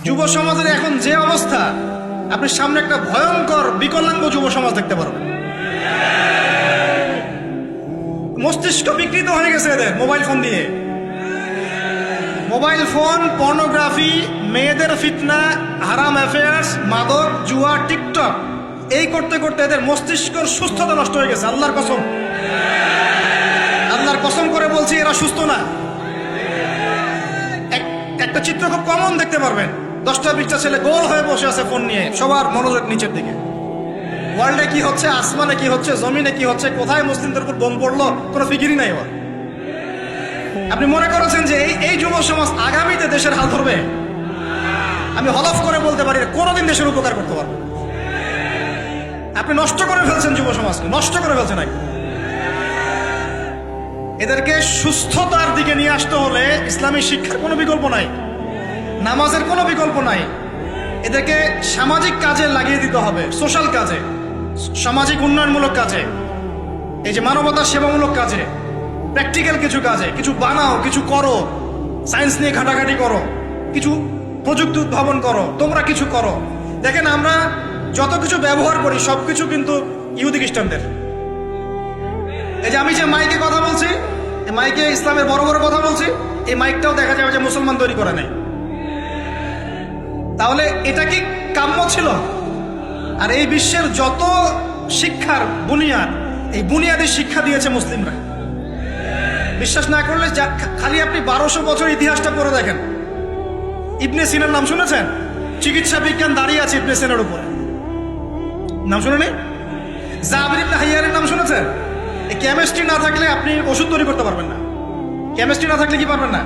যুব সমাজের এখন যে অবস্থা, আপনি সামনে একটা ভয়ঙ্কর বিকলাঙ্গ যুব সমাজ দেখতে পারবেন। মস্তিষ্ক বিকৃত হয়ে গেছে এদের মোবাইল ফোন দিয়ে। মোবাইল ফোন, পর্নোগ্রাফি, মেয়েদের ফিতনা, হারাম অ্যাফেয়ার্স, মাদক, জুয়া, টিকটক, এই করতে করতে এদের মস্তিষ্কর সুস্থতা নষ্ট হয়ে গেছে। আল্লাহর কসম, আল্লাহর কসম করে বলছি, এরা সুস্থ না। একটা চিত্র খুব কমন দেখতে পারবেন, 10টা-20টা ছেলে গোল হয়ে বসে আছে ফোন নিয়ে, সবার মনোযোগ নিচের দিকে। ওয়ার্ল্ডে কি হচ্ছে, আসমানে কি হচ্ছে, জমিনে কি হচ্ছে, কোথায় মুসলিমদের উপর বোম পড়লো, কোনো ফিকিরই নাই ওর। আপনি মনে করেছেন যে এই যুব সমাজ আগামীতে দেশের হাল ধরবে? আমি হলফ করে বলতে পারি কোনোদিন দেশের উপকার করতে পারবে। আপনি নষ্ট করে ফেলছেন যুব সমাজকে, নষ্ট করে ফেলছেন। এদেরকে সুস্থতার দিকে নিয়ে আসতে হলে ইসলামী শিক্ষার কোনো বিকল্প নাই, নামাজের কোনো বিকল্প নাই। এদেরকে সামাজিক কাজে লাগিয়ে দিতে হবে, সোশ্যাল কাজে, সামাজিক উন্নয়নমূলক কাজে, এই যে মানবতার সেবামূলক কাজে, প্র্যাকটিক্যাল কিছু কাজে। কিছু বানাও, কিছু করো, সায়েন্স নিয়ে ঘাটাঘাটি করো, কিছু প্রযুক্তি উদ্ভাবন করো, তোমরা কিছু করো। দেখেন, আমরা যত কিছু ব্যবহার করি সবকিছু কিন্তু ইহুদি খ্রিস্টানদের। এই যে আমি যে মাইকে কথা বলছি, এই মাইকে ইসলামের বড় বড় কথা বলছি, এই মাইকটাও দেখা যাবে যে মুসলমান তৈরি করে নেয়। তাহলে এটা কি কাম্য ছিল? আর এই বিশ্বের যত শিক্ষার বুনিয়াদ, এই বুনিয়াদী শিক্ষা দিয়েছে মুসলিমরা। বিশ্বাস না করলে খালি আপনি 1200 বছর ইতিহাসটা পড়ে দেখেন। ইবনে সিনার নাম শুনেছেন? চিকিৎসা বিজ্ঞান দাঁড়িয়ে আছে ইবনে সিনার উপরে, নাম শুনেনি? জাবির ইবনে হাইয়ানের নাম শুনেছেন? এই কেমিস্ট্রি না থাকলে আপনি ওষুধ তৈরি করতে পারবেন না। কেমিস্ট্রি না থাকলে কি পারবেন না?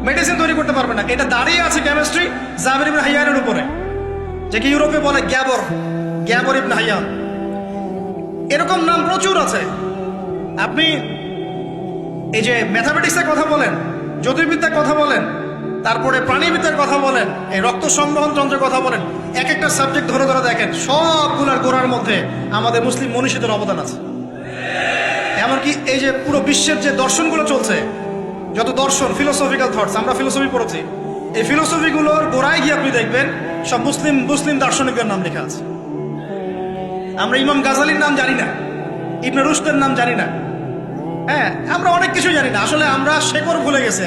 মেডিসিন তৈরি করতে পারবেন না। এটা দাঁড়িয়ে আছে কেমিস্ট্রি জাবির ইবনে হাইয়ানের উপরে, যাকে ইউরোপে বলে গ্যাবর ইবনে হাইয়ান। এরকম নাম প্রচুর আছে। আপনি এই যে ম্যাথামেটিক্সের কথা বলেন, জ্যোতির্বিদ্যার কথা বলেন, তারপরে প্রাণীবিদ্যার কথা বলেন, এই রক্ত সংবহন যন্ত্রের কথা বলেন, এক একটা সাবজেক্ট ধরে ধরে দেখেন, সবগুলোর গোড়ার মধ্যে আমাদের মুসলিম মনীষীদের অবদান আছে। এমনকি এই যে পুরো বিশ্বের যে দর্শনগুলো চলছে, যত দর্শন, ফিলোসফিক্যাল থটস, আমরা ফিলোসফি পড়েছি, এই ফিলোসফিগুলোর গোড়ায় গিয়ে আপনি দেখবেন সব মুসলিম দার্শনিকদের নাম লেখা আছে। আমরা ইমাম গাজালির নাম জানি না, ইবনে রুশদের নাম জানি না। হ্যাঁ, আমরা অনেক কিছু জানি না। আসলে আমরা শেকড় ভুলে গেছি।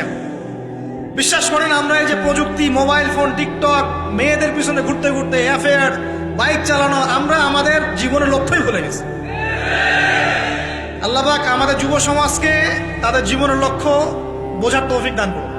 বিশ্বাস করেন, আমরা এই যে প্রযুক্তি, মোবাইল ফোন, টিকটক, মেয়েদের পিছনে ঘুরতে ঘুরতে, অ্যাফেয়ার, বাইক চালানো, আমরা আমাদের জীবনের লক্ষ্যই ভুলে গেছি। আল্লাহ পাক আমাদের যুব সমাজকে তাদের জীবনের লক্ষ্য বোঝার তৌফিক দান করুন।